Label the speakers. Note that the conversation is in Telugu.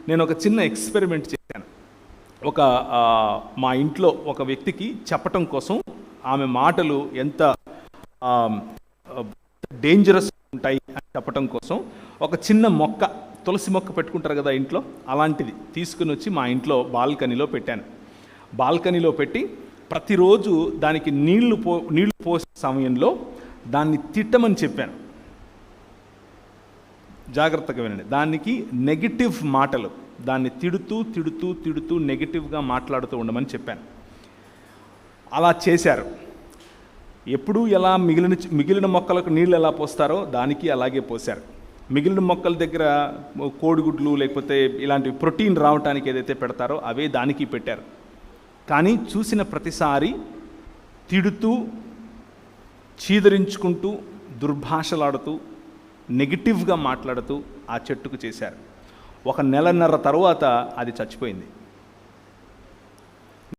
Speaker 1: నేను ఒక చిన్న ఎక్స్పెరిమెంట్ చేశాను. మా ఇంట్లో ఒక వ్యక్తికి చెప్పటం కోసం, ఆమె మాటలు ఎంత డేంజరస్ ఉంటాయి అని చెప్పటం కోసం ఒక చిన్న మొక్క, తులసి మొక్క పెట్టుకుంటారు కదా ఇంట్లో, అలాంటిది తీసుకుని వచ్చి మా ఇంట్లో బాల్కనీలో పెట్టాను. బాల్కనీలో పెట్టి ప్రతిరోజు దానికి నీళ్లు పోసే సమయంలో దాన్ని తిట్టమని చెప్పాను. జాగ్రత్తగా వినండి. దానికి నెగిటివ్ మాటలు, దాన్ని తిడుతూ తిడుతూ తిడుతూ నెగిటివ్గా మాట్లాడుతూ ఉండమని చెప్పాను. అలా చేశారు. ఎప్పుడూ ఎలా మిగిలిన మొక్కలకు నీళ్ళు ఎలా పోస్తారో దానికి అలాగే పోశారు. మిగిలిన మొక్కల దగ్గర కోడిగుడ్లు లేకపోతే ఇలాంటి ప్రోటీన్ రావడానికి ఏదైతే పెడతారో అవే దానికి పెట్టారు. కానీ చూసిన ప్రతిసారి తిడుతూ, చీదరించుకుంటూ, దుర్భాషలాడుతూ, నెగిటివ్గా మాట్లాడుతూ ఆ చెట్టుకు చేశారు. 1 నెలన్నర తరువాత అది చచ్చిపోయింది.